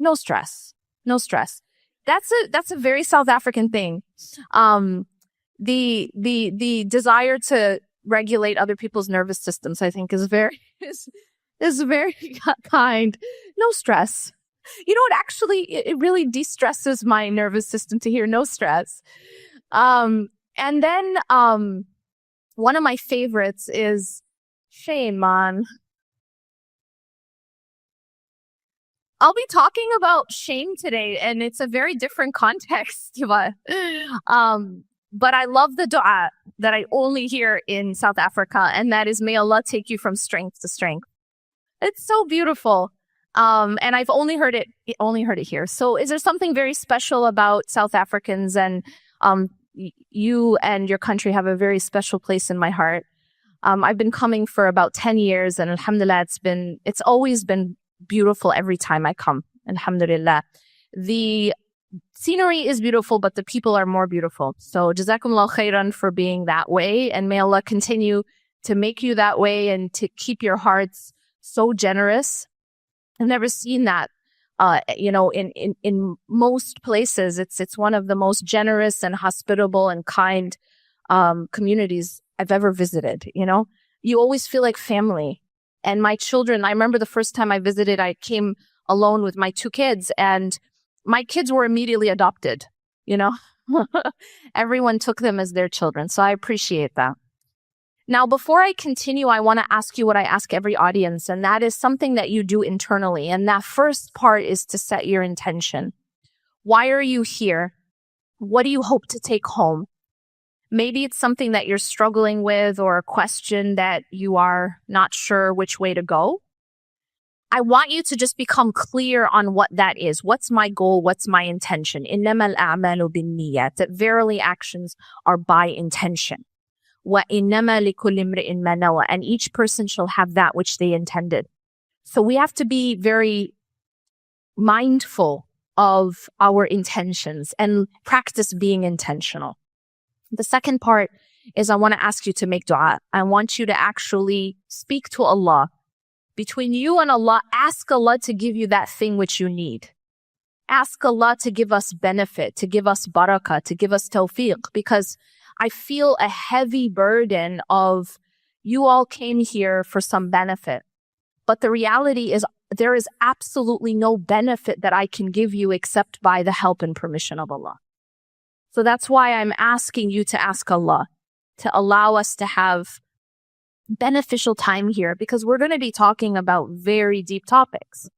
no stress, no stress. That's a very South African thing. The desire to regulate other people's nervous systems, I think, is very kind. No stress. You know what? Actually, it really de-stresses my nervous system to hear no stress. And then one of my favorites is shame, man. I'll be talking about shame today, and it's a very different context. But I love the dua that I only hear in South Africa, and that is, may Allah take you from strength to strength. It's so beautiful. And I've only heard it here. So is there something very special about South Africans? And you and your country have a very special place in my heart. I've been coming for about 10 years, and alhamdulillah, it's always been beautiful every time I come. Alhamdulillah. The scenery is beautiful, but the people are more beautiful. So jazakumullah khairan for being that way, and may Allah continue to make you that way and to keep your hearts so generous. I've never seen that, in most places. It's one of the most generous and hospitable and kind communities I've ever visited. You always feel like family. And my children, I remember the first time I visited, I came alone with my 2 kids, and my kids were immediately adopted. Everyone took them as their children. So I appreciate that. Now, before I continue, I want to ask you what I ask every audience, and that is something that you do internally. And that first part is to set your intention. Why are you here? What do you hope to take home? Maybe it's something that you're struggling with, or a question that you are not sure which way to go. I want you to just become clear on what that is. What's my goal? What's my intention? إِنَّمَا الْأَعْمَالُ بِالنِّيَّاتِ. That verily actions are by intention. وَإِنَّمَا لِكُلِّ امْرِئٍ مَا نَوَى. And each person shall have that which they intended. So we have to be very mindful of our intentions and practice being intentional. The second part is I want to ask you to make dua. I want you to actually speak to Allah. Between you and Allah, ask Allah to give you that thing which you need. Ask Allah to give us benefit, to give us barakah, to give us tawfiq, because I feel a heavy burden of you all came here for some benefit. But the reality is there is absolutely no benefit that I can give you except by the help and permission of Allah. So that's why I'm asking you to ask Allah to allow us to have beneficial time here, because we're going to be talking about very deep topics.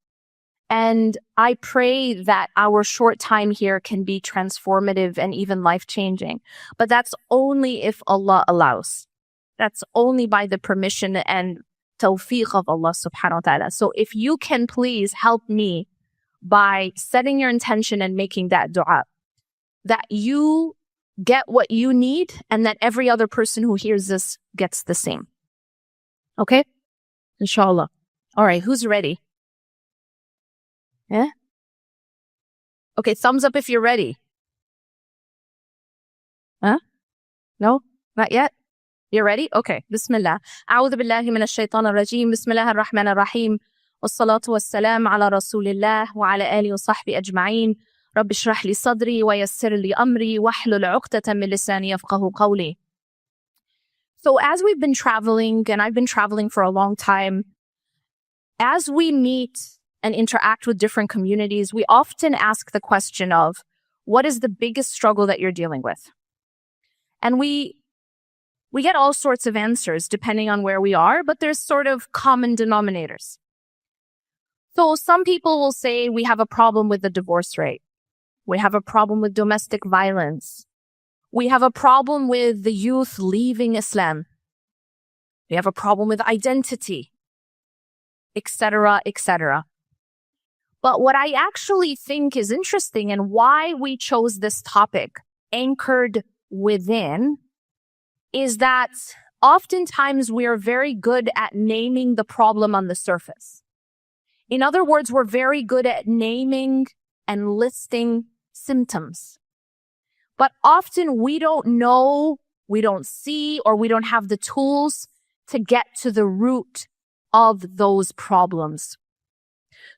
And I pray that our short time here can be transformative and even life-changing. But that's only if Allah allows. That's only by the permission and tawfiq of Allah subhanahu wa ta'ala. So if you can please help me by setting your intention and making that dua, that you get what you need and that every other person who hears this gets the same. Okay? Inshallah. All right, who's ready? Yeah? Okay, thumbs up if you're ready. Huh? No? Not yet? You're ready? Okay. Bismillah. أعوذ بالله من الشيطان الرجيم. بسم الله الرحمن الرحيم. والصلاة والسلام على رسول الله وعلى آله وصحبه أجمعين. رب اشرح لي صدري ويسر لي أمري واحلل عقدة من لساني يفقهوا قولي. So as we've been traveling, and I've been traveling for a long time, as we meet and interact with different communities, we often ask the question of, what is the biggest struggle that you're dealing with? And we get all sorts of answers depending on where we are, but there's sort of common denominators. So some people will say we have a problem with the divorce rate. We have a problem with domestic violence. We have a problem with the youth leaving Islam. We have a problem with identity, etc., etc. But what I actually think is interesting and why we chose this topic, anchored within, is that oftentimes we are very good at naming the problem on the surface. In other words, we're very good at naming and listing symptoms. But often we don't know, we don't see, or we don't have the tools to get to the root of those problems.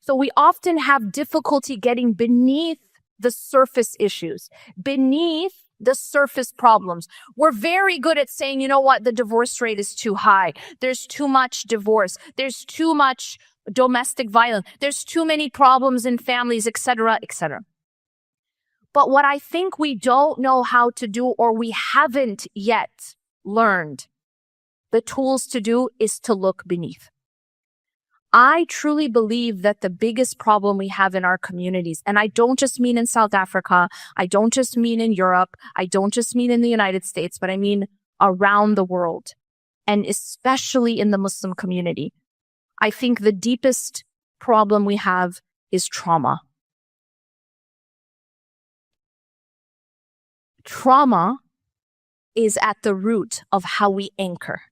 So we often have difficulty getting beneath the surface issues, beneath the surface problems. We're very good at saying, you know what, the divorce rate is too high. There's too much divorce. There's too much domestic violence. There's too many problems in families, etc., etc. But what I think we don't know how to do, or we haven't yet learned the tools to do, is to look beneath. I truly believe that the biggest problem we have in our communities, and I don't just mean in South Africa, I don't just mean in Europe, I don't just mean in the United States, but I mean around the world, and especially in the Muslim community. I think the deepest problem we have is trauma. Trauma is at the root of how we anchor.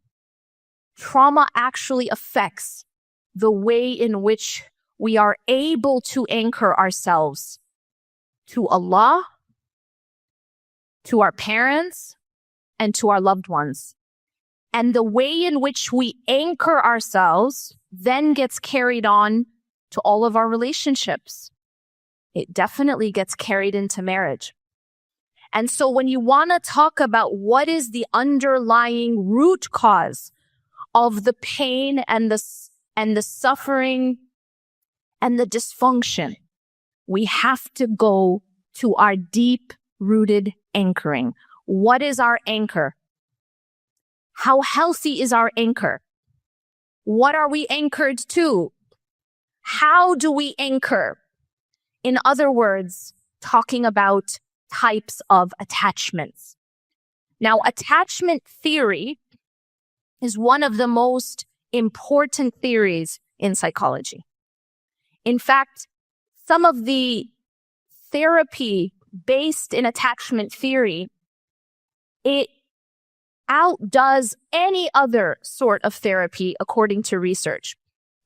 Trauma actually affects the way in which we are able to anchor ourselves to Allah, to our parents, and to our loved ones. And the way in which we anchor ourselves then gets carried on to all of our relationships. It definitely gets carried into marriage. And so when you want to talk about what is the underlying root cause of the pain and the suffering and the dysfunction, we have to go to our deep-rooted anchoring. What is our anchor? How healthy is our anchor? What are we anchored to? How do we anchor? In other words, talking about types of attachments. Now, attachment theory is one of the most important theories in psychology. In fact, some of the therapy based in attachment theory, it outdoes any other sort of therapy according to research.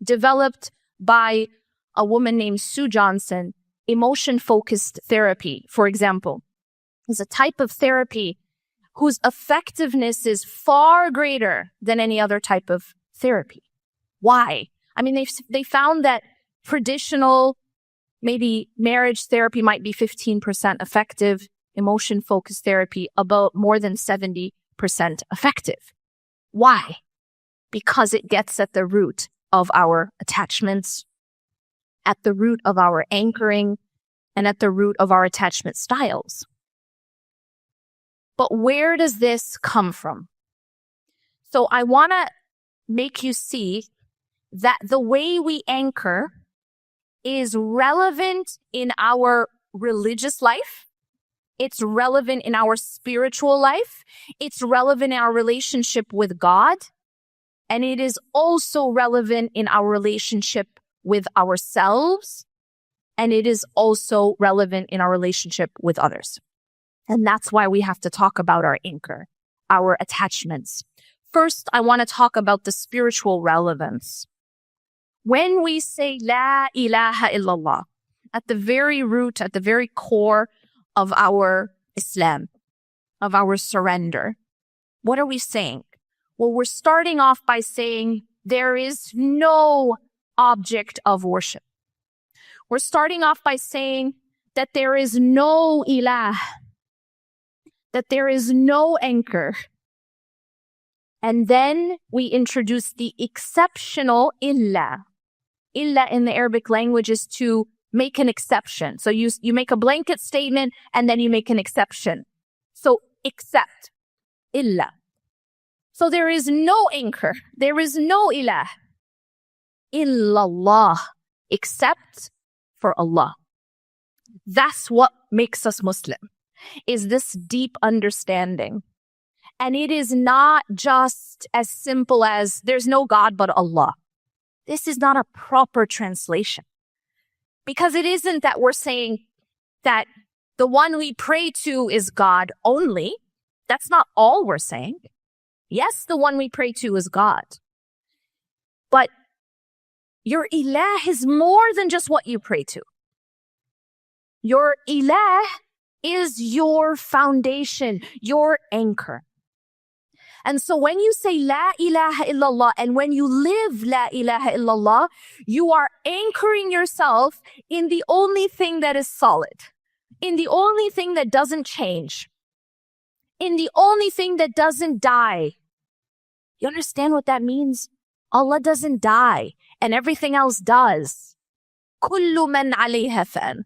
Developed by a woman named Sue Johnson, emotion-focused therapy, for example, is a type of therapy whose effectiveness is far greater than any other type of therapy. Why? I mean, they found that traditional, maybe marriage therapy might be 15% effective, emotion-focused therapy about more than 70% effective. Why? Because it gets at the root of our attachments, at the root of our anchoring, and at the root of our attachment styles. But where does this come from? So I want to make you see that the way we anchor is relevant in our religious life. It's relevant in our spiritual life. It's relevant in our relationship with God. And it is also relevant in our relationship with ourselves. And it is also relevant in our relationship with others. And that's why we have to talk about our anchor, our attachments. First, I want to talk about the spiritual relevance. When we say La ilaha illallah, at the very root, at the very core of our Islam, of our surrender, what are we saying? Well, we're starting off by saying there is no object of worship. We're starting off by saying that there is no ilah, that there is no anchor. And then we introduce the exceptional illa. Illa in the Arabic language is to make an exception. So you make a blanket statement and then you make an exception. So except, illa. So there is no anchor. There is no ilah. Illallah. Except for Allah. That's what makes us Muslim, is this deep understanding. And it is not just as simple as there's no God but Allah. This is not a proper translation. Because it isn't that we're saying that the one we pray to is God only. That's not all we're saying. Yes, the one we pray to is God. But your ilah is more than just what you pray to. Your ilah is your foundation, your anchor. And so when you say La ilaha illallah and when you live La ilaha illallah, you are anchoring yourself in the only thing that is solid, in the only thing that doesn't change, in the only thing that doesn't die. You understand what that means? Allah doesn't die and everything else does. Kullu man alayha fan.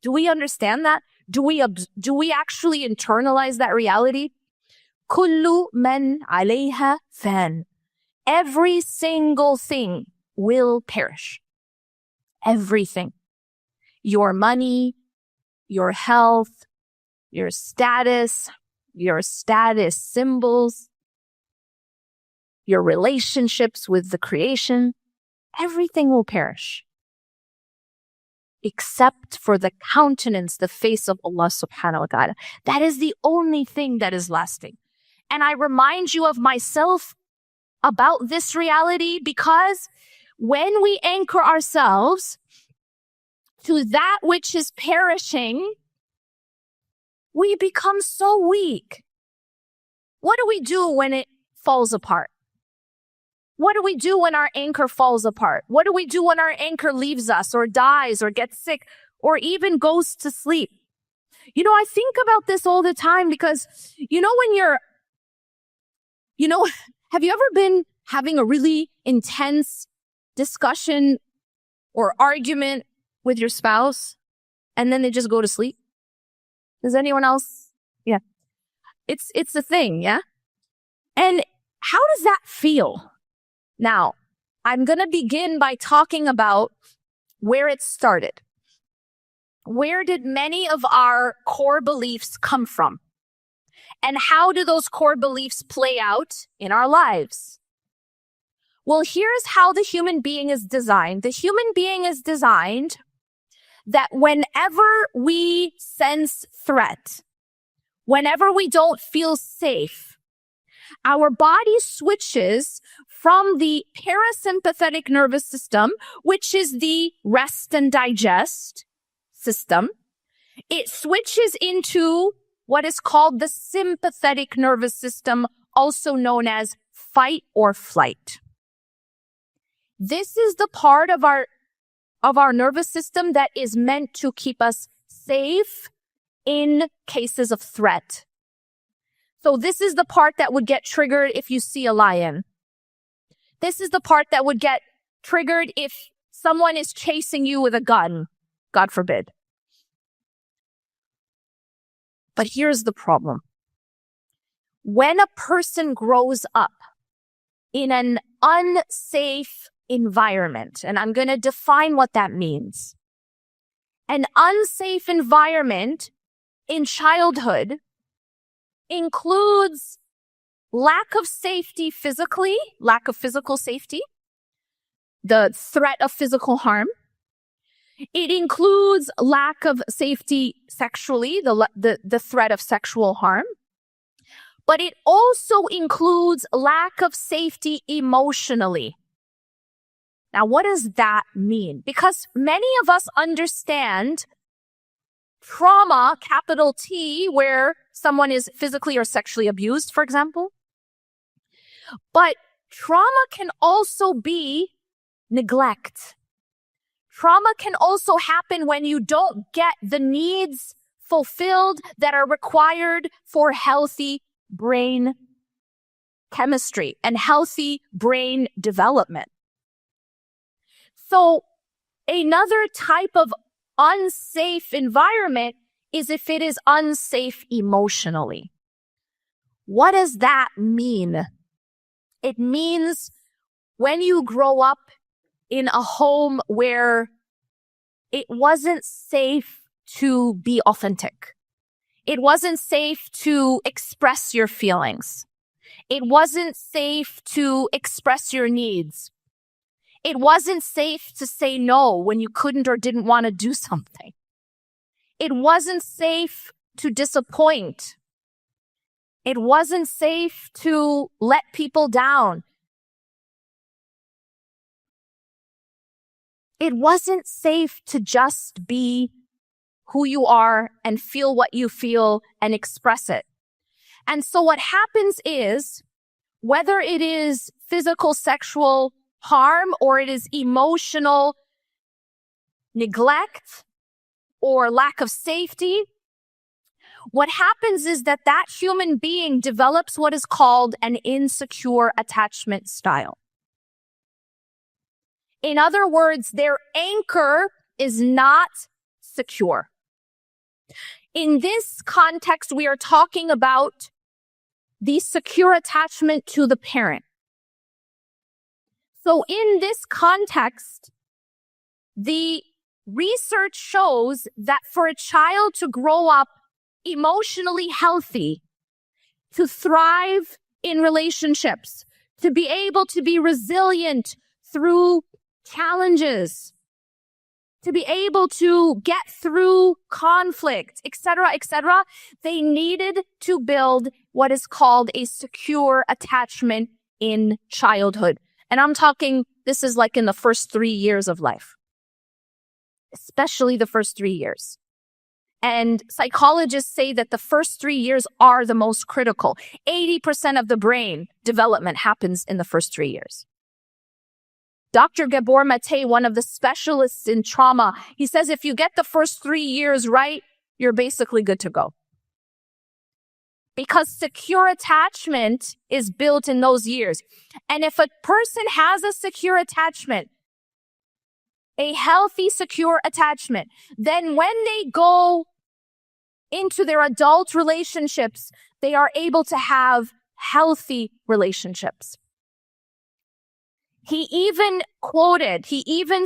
Do we understand that? Do we actually internalize that reality? Kullu man alayha fan. Every single thing will perish. Everything. Your money, your health, your status symbols, your relationships with the creation, everything will perish. Except for the countenance, the face of Allah subhanahu wa ta'ala. That is the only thing that is lasting. And I remind you of myself about this reality because when we anchor ourselves to that which is perishing, we become so weak. What do we do when it falls apart? What do we do when our anchor falls apart? What do we do when our anchor leaves us or dies or gets sick or even goes to sleep? You know, I think about this all the time because, have you ever been having a really intense discussion or argument with your spouse and then they just go to sleep? Does anyone else? Yeah. It's a thing, yeah? And how does that feel? Now, I'm going to begin by talking about where it started. Where did many of our core beliefs come from? And how do those core beliefs play out in our lives? Well, here's how the human being is designed. The human being is designed that whenever we sense threat, whenever we don't feel safe, our body switches from the parasympathetic nervous system, which is the rest and digest system. It switches into what is called the sympathetic nervous system, also known as fight or flight. This is the part of our nervous system that is meant to keep us safe in cases of threat. So this is the part that would get triggered if you see a lion. This is the part that would get triggered if someone is chasing you with a gun, God forbid. But here's the problem. When a person grows up in an unsafe environment, and I'm going to define what that means. An unsafe environment in childhood includes lack of safety physically, lack of physical safety, the threat of physical harm. It includes lack of safety sexually, the threat of sexual harm. But it also includes lack of safety emotionally. Now, what does that mean? Because many of us understand trauma, capital T, where someone is physically or sexually abused, for example. But trauma can also be neglect. Trauma can also happen when you don't get the needs fulfilled that are required for healthy brain chemistry and healthy brain development. So another type of unsafe environment is if it is unsafe emotionally. What does that mean? It means when you grow up in a home where it wasn't safe to be authentic. It wasn't safe to express your feelings. It wasn't safe to express your needs. It wasn't safe to say no when you couldn't or didn't want to do something. It wasn't safe to disappoint. It wasn't safe to let people down. It wasn't safe to just be who you are and feel what you feel and express it. And so what happens is whether it is physical, sexual harm, or it is emotional neglect or lack of safety, what happens is that that human being develops what is called an insecure attachment style. In other words, their anchor is not secure. In this context, we are talking about the secure attachment to the parent. So in this context, the research shows that for a child to grow up emotionally healthy, to thrive in relationships, to be able to be resilient through challenges, to be able to get through conflict, etc., they needed to build what is called a secure attachment in childhood. And I'm talking, this is like in the first 3 years of life, especially the first 3 years. And psychologists say that the first 3 years are the most critical. 80% of the brain development happens in the first 3 years. Dr. Gabor Mate, one of the specialists in trauma, he says if you get the first 3 years right, you're basically good to go. Because secure attachment is built in those years. And if a person has a secure attachment, a healthy, secure attachment, then when they go into their adult relationships, they are able to have healthy relationships. He even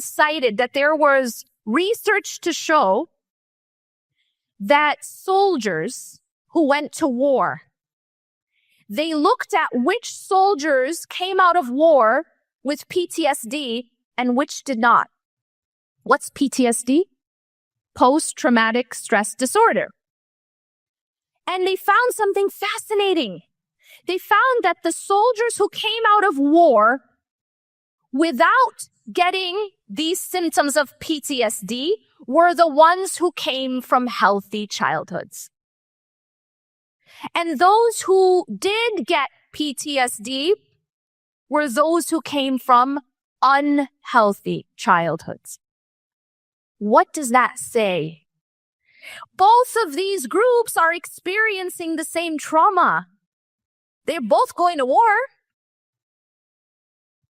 cited that there was research to show that soldiers who went to war, they looked at which soldiers came out of war with PTSD and which did not. What's PTSD? Post-traumatic stress disorder. And they found something fascinating. They found that the soldiers who came out of war without getting these symptoms of PTSD were the ones who came from healthy childhoods. And those who did get PTSD were those who came from unhealthy childhoods. What does that say? Both of these groups are experiencing the same trauma. They're both going to war,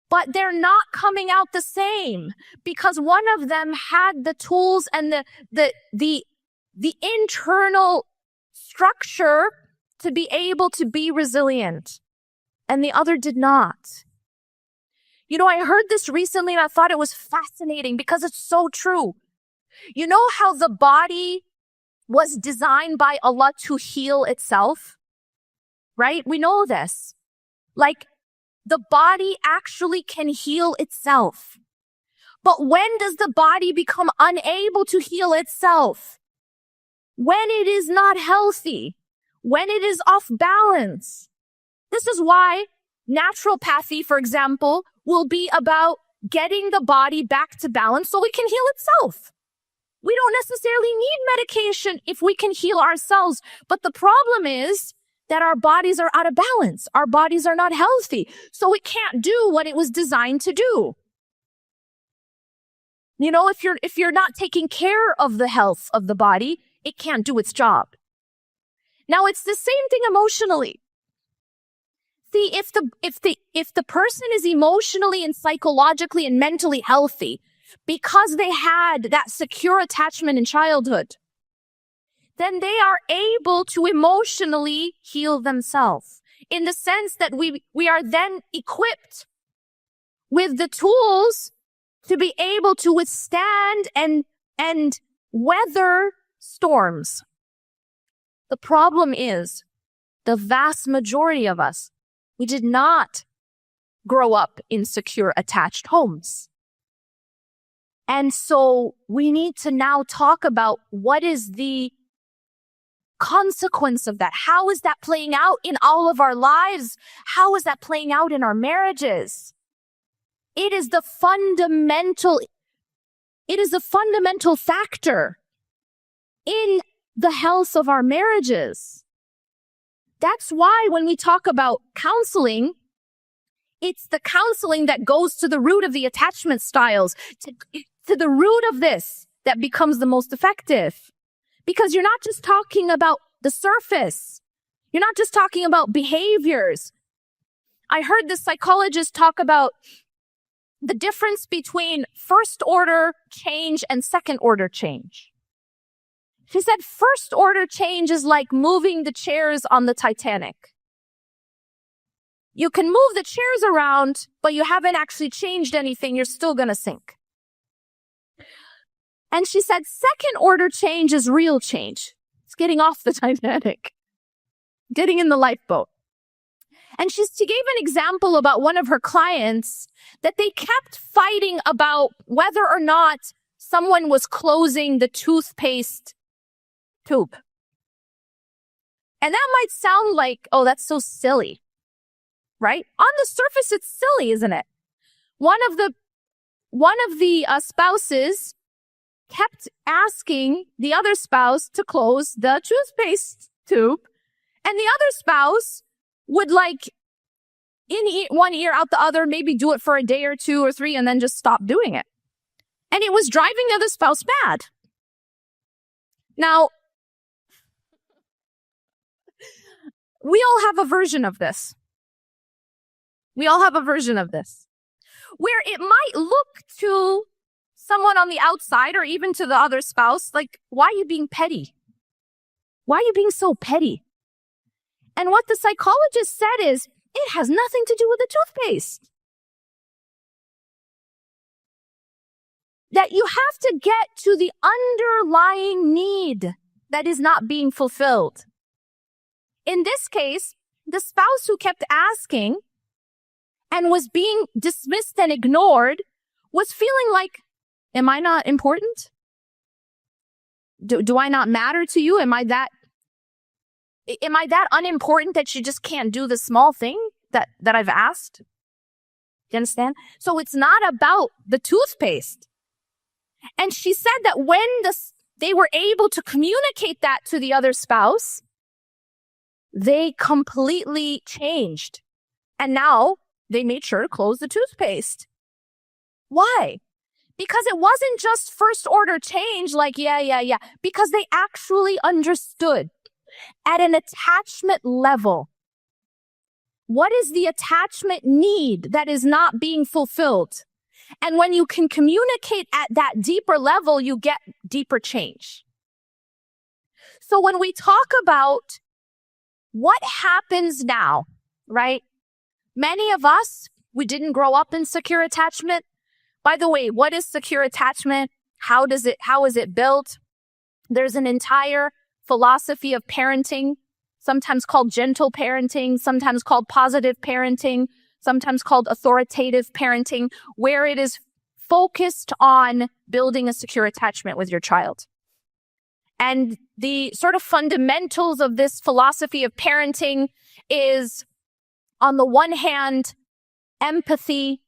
but they're not coming out the same because one of them had the tools and the internal structure to be able to be resilient, and the other did not. You know, I heard this recently and I thought it was fascinating because it's so true. You know how the body was designed by Allah to heal itself, right? We know this. Like, the body actually can heal itself. But when does the body become unable to heal itself? When it is not healthy, when it is off balance. This is why naturopathy, for example, will be about getting the body back to balance so it can heal itself. We don't necessarily need medication if we can heal ourselves. But the problem is that our bodies are out of balance. Our bodies are not healthy. So it can't do what it was designed to do. You know, if you're not taking care of the health of the body, it can't do its job. Now, it's the same thing emotionally. See, if the person is emotionally and psychologically and mentally healthy because they had that secure attachment in childhood, then they are able to emotionally heal themselves in the sense that we are then equipped with the tools to be able to withstand and weather storms. The problem is the vast majority of us, we did not grow up in secure attached homes. And so we need to now talk about what is the consequence of that. How is that playing out in all of our lives? How is that playing out in our marriages? It is a fundamental factor in the health of our marriages. That's why when we talk about counseling, It's the counseling that goes to the root of the attachment styles, to the root of this, that becomes the most effective. Because you're not just talking about the surface. You're not just talking about behaviors. I heard the psychologist talk about the difference between first order change and second order change. She said first order change is like moving the chairs on the Titanic. You can move the chairs around, but you haven't actually changed anything. You're still going to sink. And she said second order change is real change. It's getting off the Titanic, getting in the lifeboat. And she gave an example about one of her clients that they kept fighting about whether or not someone was closing the toothpaste tube. And that might sound like, oh, that's so silly, right? On the surface, it's silly, isn't it? One of the spouses kept asking the other spouse to close the toothpaste tube, and the other spouse would one ear out the other, maybe do it for a day or two or three, and then just stop doing it. And it was driving the other spouse mad. Now, we all have a version of this. We all have a version of this where it might look to someone on the outside or even to the other spouse like, why are you being petty? Why are you being so petty? And what the psychologist said is, it has nothing to do with the toothpaste. That you have to get to the underlying need that is not being fulfilled. In this case, the spouse who kept asking and was being dismissed and ignored was feeling like, am I not important? Do I not matter to you? Am I that unimportant that you just can't do the small thing that I've asked? You understand? So it's not about the toothpaste. And she said that when they were able to communicate that to the other spouse, they completely changed. And now they made sure to close the toothpaste. Why? Because it wasn't just first order change like, yeah. Because they actually understood at an attachment level, what is the attachment need that is not being fulfilled? And when you can communicate at that deeper level, you get deeper change. So when we talk about what happens now, right? Many of us, we didn't grow up in secure attachment. By the way, what is secure attachment? How is it built? There's an entire philosophy of parenting, sometimes called gentle parenting, sometimes called positive parenting, sometimes called authoritative parenting, where it is focused on building a secure attachment with your child. And the sort of fundamentals of this philosophy of parenting is, on the one hand, empathy,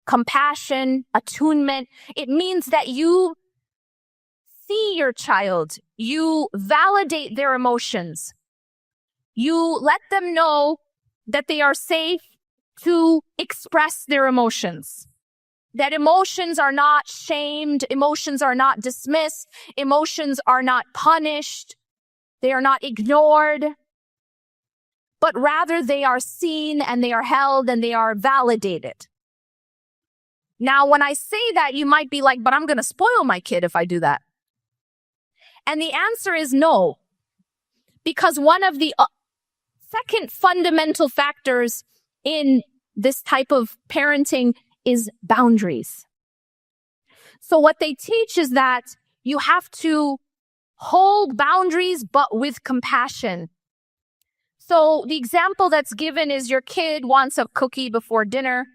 compassion, attunement. It means that you see your child, you validate their emotions, you let them know that they are safe to express their emotions, that emotions are not shamed, emotions are not dismissed, emotions are not punished, they are not ignored, but rather they are seen and they are held and they are validated. Now, when I say that, you might be like, but I'm going to spoil my kid if I do that. And the answer is no, because one of the second fundamental factors in this type of parenting is boundaries. So what they teach is that you have to hold boundaries, but with compassion. So the example that's given is your kid wants a cookie before dinner,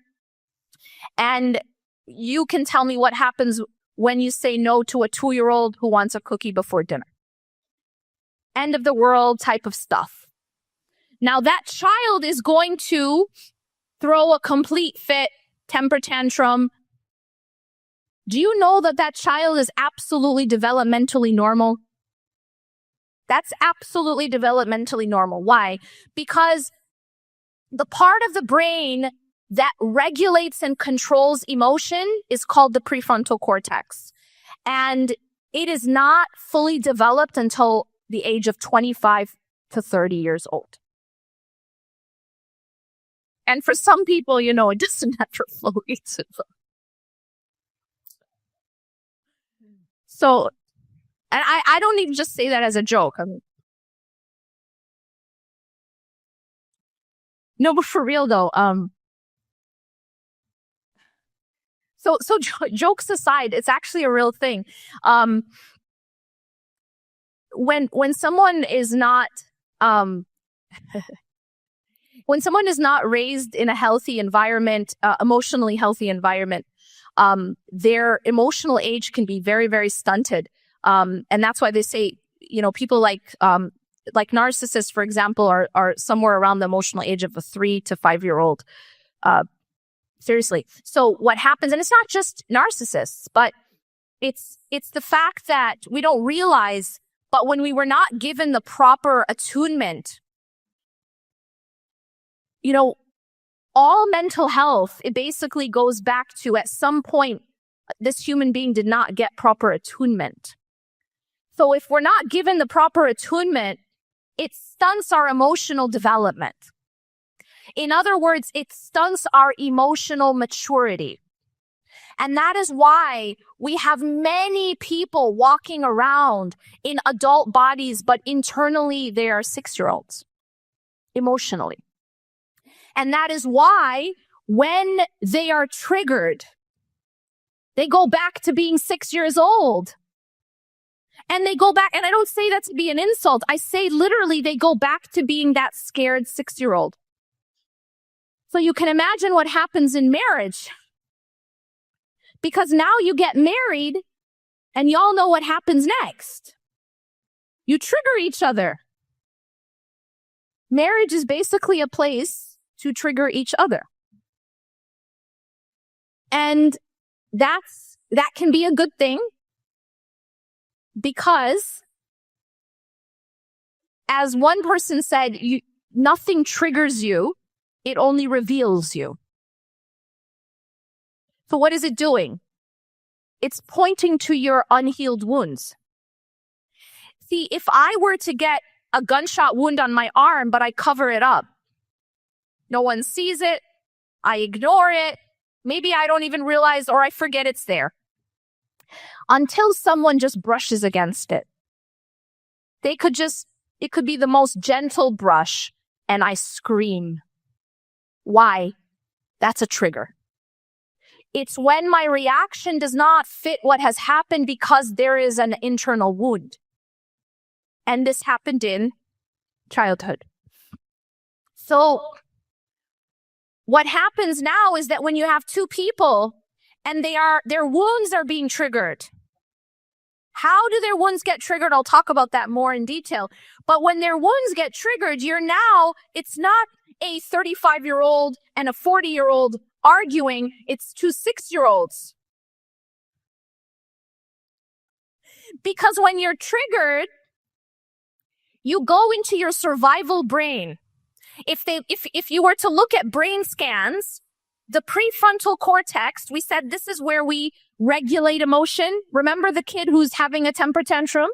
and you can tell me what happens when you say no to a 2-year-old who wants a cookie before dinner. End of the world type of stuff. Now that child is going to throw a complete fit, temper tantrum. Do you know that that child is absolutely developmentally normal? That's absolutely developmentally normal. Why? Because the part of the brain that regulates and controls emotion is called the prefrontal cortex. And it is not fully developed until the age of 25 to 30 years old. And for some people, it doesn't fully develop. So, and I don't even just say that as a joke. No, but for real though, so jokes aside, it's actually a real thing. When someone is not, when someone is not raised in a healthy environment, emotionally healthy environment, their emotional age can be very, very stunted. And that's why they say, people like narcissists, for example, are somewhere around the emotional age of a 3 to 5 year old. Seriously. So what happens, and it's not just narcissists, but it's the fact that we don't realize, but when we were not given the proper attunement, all mental health, it basically goes back to, at some point, this human being did not get proper attunement. So if we're not given the proper attunement, it stunts our emotional development. In other words, it stunts our emotional maturity. And that is why we have many people walking around in adult bodies, but internally they are 6-year-olds, emotionally. And that is why when they are triggered, they go back to being 6 years old. And they go back, and I don't say that to be an insult. I say literally they go back to being that scared 6-year-old. So you can imagine what happens in marriage. Because now you get married and y'all know what happens next. You trigger each other. Marriage is basically a place to trigger each other. And that can be a good thing, because as one person said, nothing triggers you, it only reveals you. So what is it doing? It's pointing to your unhealed wounds. See, if I were to get a gunshot wound on my arm, but I cover it up, no one sees it, I ignore it, maybe I don't even realize, or I forget it's there, until someone just brushes against it. It could be the most gentle brush, and I scream. Why? That's a trigger. It's when my reaction does not fit what has happened because there is an internal wound. And this happened in childhood. So what happens now is that when you have two people and their wounds are being triggered. How do their wounds get triggered? I'll talk about that more in detail. But when their wounds get triggered, it's not a 35-year-old and a 40-year-old arguing, it's two 6-year-olds. Because when you're triggered, you go into your survival brain. If you were to look at brain scans, the prefrontal cortex, we said this is where we regulate emotion. Remember the kid who's having a temper tantrum?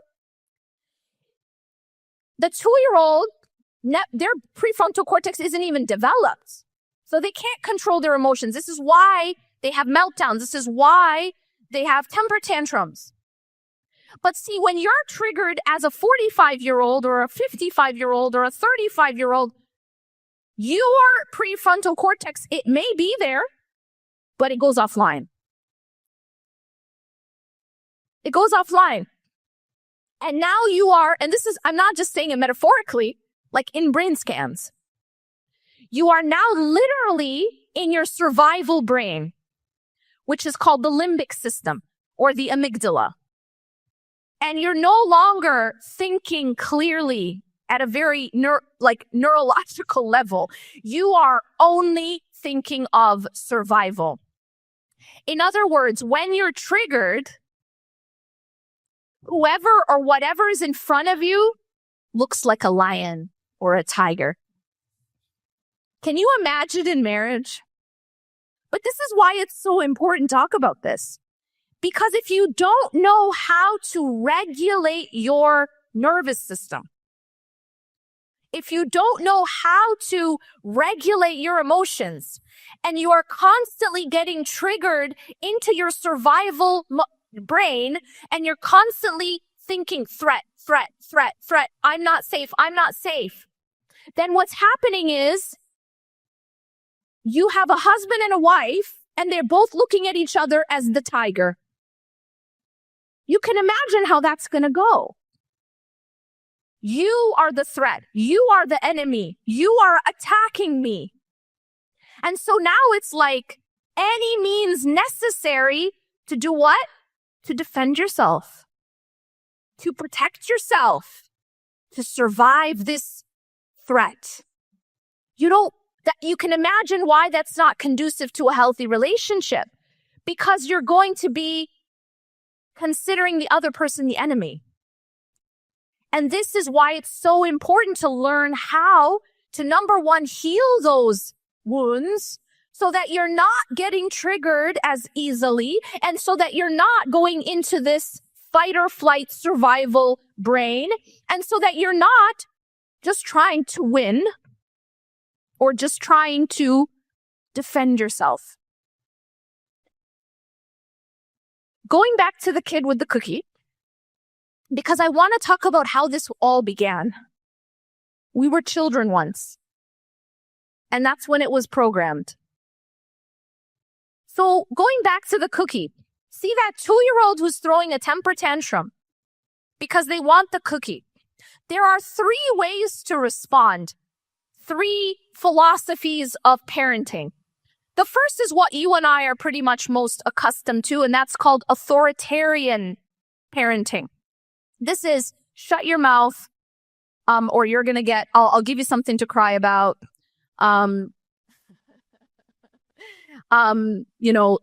The 2-year-old, their prefrontal cortex isn't even developed. So they can't control their emotions. This is why they have meltdowns. This is why they have temper tantrums. But see, when you're triggered as a 45-year-old or a 55-year-old or a 35-year-old, your prefrontal cortex, it may be there, but it goes offline. It goes offline. And now you are, and I'm not just saying it metaphorically, like in brain scans. You are now literally in your survival brain, which is called the limbic system or the amygdala. And you're no longer thinking clearly at a very neurological level. You are only thinking of survival. In other words, when you're triggered, whoever or whatever is in front of you looks like a lion or a tiger. Can you imagine in marriage? But this is why it's so important to talk about this. Because if you don't know how to regulate your nervous system, if you don't know how to regulate your emotions, and you are constantly getting triggered into your survival brain, and you're constantly thinking threat, threat, threat, threat, I'm not safe, then what's happening is you have a husband and a wife, and they're both looking at each other as the tiger. You can imagine how that's going to go. You are the threat. You are the enemy. You are attacking me. And so now it's like any means necessary to do what? To defend yourself, to protect yourself, to survive this threat. You can imagine why that's not conducive to a healthy relationship, because you're going to be considering the other person the enemy. And this is why it's so important to learn how to, number one, heal those wounds so that you're not getting triggered as easily, and so that you're not going into this fight or flight survival brain, and so that you're not just trying to win or just trying to defend yourself. Going back to the kid with the cookie, because I want to talk about how this all began. We were children once, and that's when it was programmed. So going back to the cookie, see that 2-year-old who's throwing a temper tantrum because they want the cookie. There are 3 ways to respond, 3 philosophies of parenting. The first is what you and I are pretty much most accustomed to, and that's called authoritarian parenting. This is shut your mouth, or you're going to get, I'll give you something to cry about.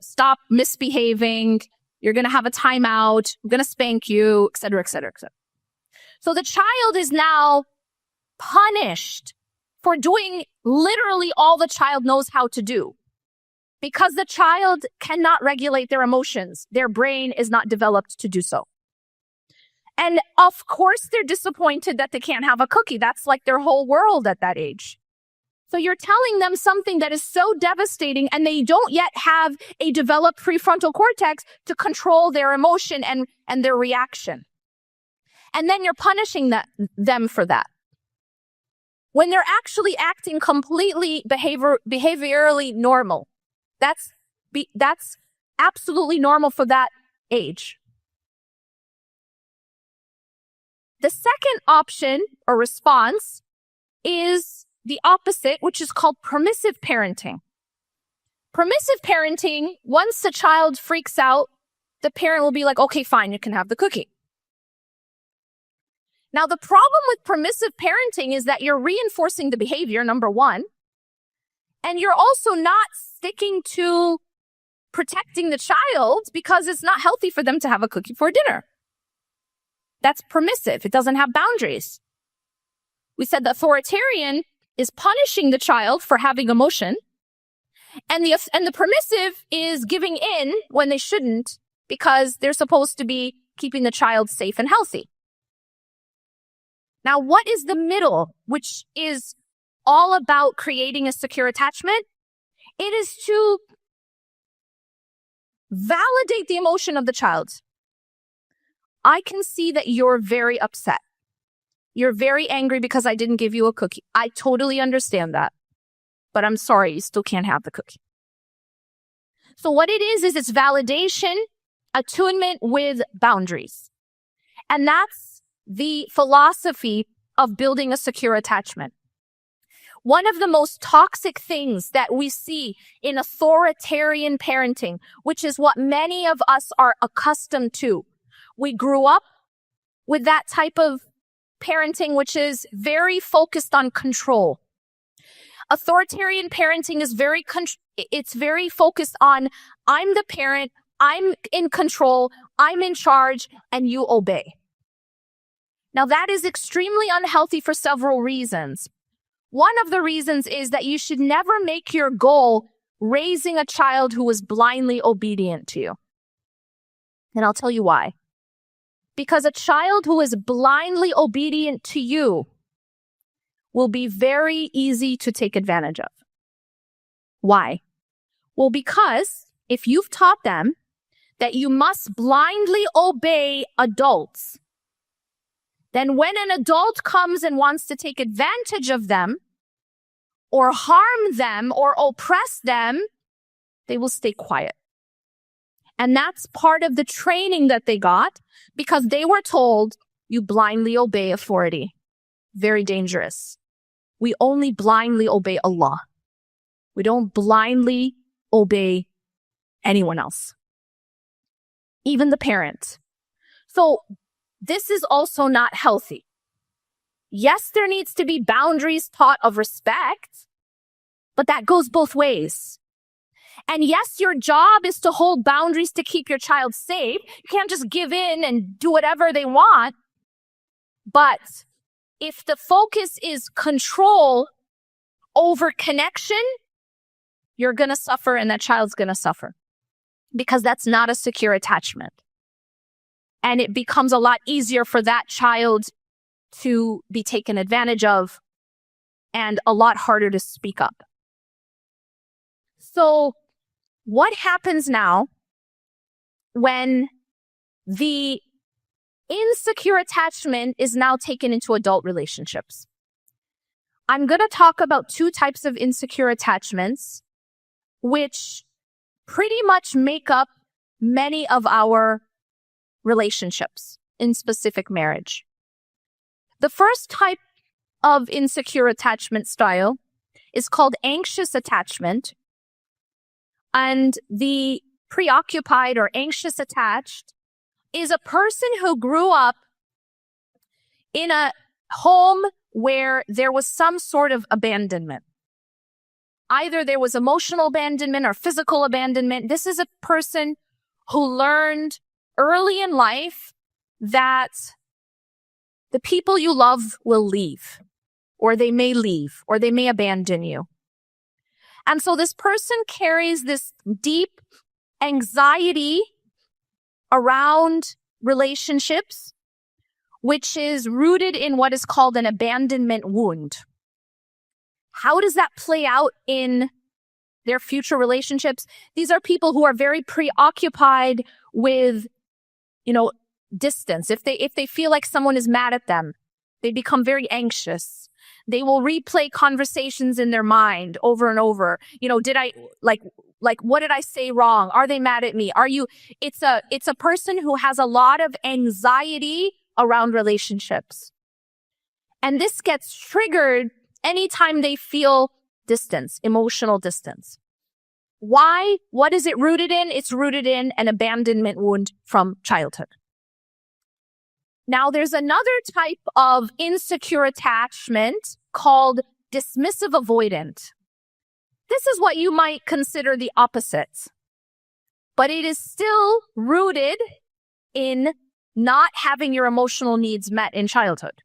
Stop misbehaving. You're going to have a timeout. I'm going to spank you, et cetera, et cetera, et cetera. So the child is now punished for doing literally all the child knows how to do, because the child cannot regulate their emotions. Their brain is not developed to do so. And of course, they're disappointed that they can't have a cookie. That's like their whole world at that age. So you're telling them something that is so devastating, and they don't yet have a developed prefrontal cortex to control their emotion and their reaction. And then you're punishing them for that, when they're actually acting completely behaviorally normal. That's absolutely normal for that age. The second option or response is the opposite, which is called permissive parenting. Permissive parenting, once the child freaks out, the parent will be like, okay, fine, you can have the cookie. Now, the problem with permissive parenting is that you're reinforcing the behavior, number one, and you're also not sticking to protecting the child, because it's not healthy for them to have a cookie for dinner. That's permissive. It doesn't have boundaries. We said the authoritarian is punishing the child for having emotion, and the permissive is giving in when they shouldn't, because they're supposed to be keeping the child safe and healthy. Now, what is the middle, which is all about creating a secure attachment? It is to validate the emotion of the child. I can see that you're very upset. You're very angry because I didn't give you a cookie. I totally understand that. But I'm sorry, you still can't have the cookie. So what it is it's validation, attunement with boundaries. And that's the philosophy of building a secure attachment. One of the most toxic things that we see in authoritarian parenting, which is what many of us are accustomed to. We grew up with that type of parenting, which is very focused on control. Authoritarian parenting is it's very focused on, I'm the parent, I'm in control, I'm in charge, and you obey. Now, that is extremely unhealthy for several reasons. One of the reasons is that you should never make your goal raising a child who was blindly obedient to you. And I'll tell you why. Because a child who is blindly obedient to you will be very easy to take advantage of. Why? Well, because if you've taught them that you must blindly obey adults, then when an adult comes and wants to take advantage of them or harm them or oppress them, they will stay quiet. And that's part of the training that they got because they were told you blindly obey authority. Very dangerous. We only blindly obey Allah. We don't blindly obey anyone else, even the parent. So this is also not healthy. Yes, there needs to be boundaries taught of respect, but that goes both ways. And yes, your job is to hold boundaries to keep your child safe. You can't just give in and do whatever they want. But if the focus is control over connection, you're going to suffer and that child's going to suffer because that's not a secure attachment. And it becomes a lot easier for that child to be taken advantage of and a lot harder to speak up. So what happens now when the insecure attachment is now taken into adult relationships? I'm going to talk about two types of insecure attachments, which pretty much make up many of our relationships in specific marriage. The first type of insecure attachment style is called anxious attachment. And the preoccupied or anxious attached is a person who grew up in a home where there was some sort of abandonment. Either there was emotional abandonment or physical abandonment. This is a person who learned early in life that the people you love will leave, or they may leave, or they may abandon you. And so this person carries this deep anxiety around relationships, which is rooted in what is called an abandonment wound. How does that play out in their future relationships? These are people who are very preoccupied with, distance. If they feel like someone is mad at them, they become very anxious. They will replay conversations in their mind over and over. Did I what did I say wrong? Are they mad at me? It's a person who has a lot of anxiety around relationships. And this gets triggered anytime they feel distance, emotional distance. Why? What is it rooted in? It's rooted in an abandonment wound from childhood. Now, there's another type of insecure attachment called dismissive avoidant. This is what you might consider the opposite, but it is still rooted in not having your emotional needs met in childhood.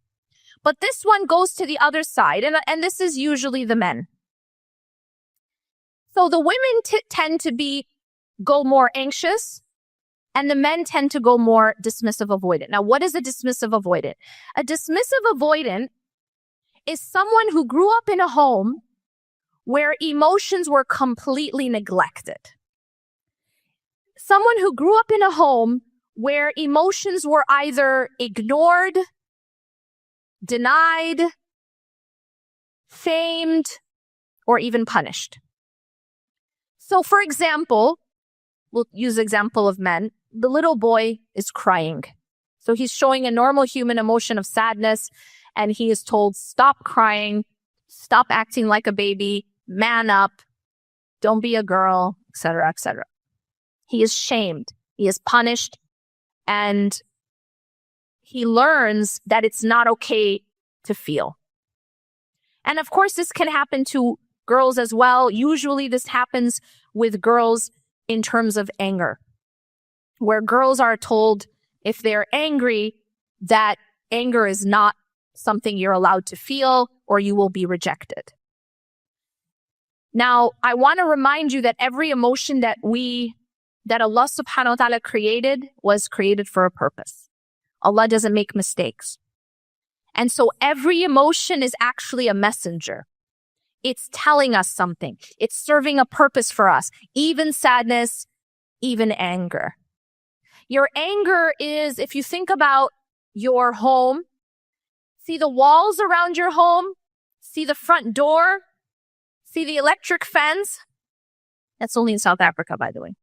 But this one goes to the other side, and this is usually the men. So the women tend to go more anxious, and the men tend to go more dismissive avoidant. Now, what is a dismissive avoidant? A dismissive avoidant is someone who grew up in a home where emotions were completely neglected. Someone who grew up in a home where emotions were either ignored, denied, shamed, or even punished. So, for example, we'll use example of men. The little boy is crying. So he's showing a normal human emotion of sadness, and he is told, stop crying, stop acting like a baby, man up, don't be a girl, etc., etc. He is shamed, he is punished, and he learns that it's not okay to feel. And of course, this can happen to girls as well. Usually this happens with girls in terms of anger, where girls are told if they're angry, that anger is not something you're allowed to feel or you will be rejected. Now, I want to remind you that every emotion that Allah subhanahu wa ta'ala created was created for a purpose. Allah doesn't make mistakes. And so every emotion is actually a messenger. It's telling us something. It's serving a purpose for us. Even sadness, even anger. Your anger is, if you think about your home, see the walls around your home, see the front door, see the electric fence. That's only in South Africa, by the way.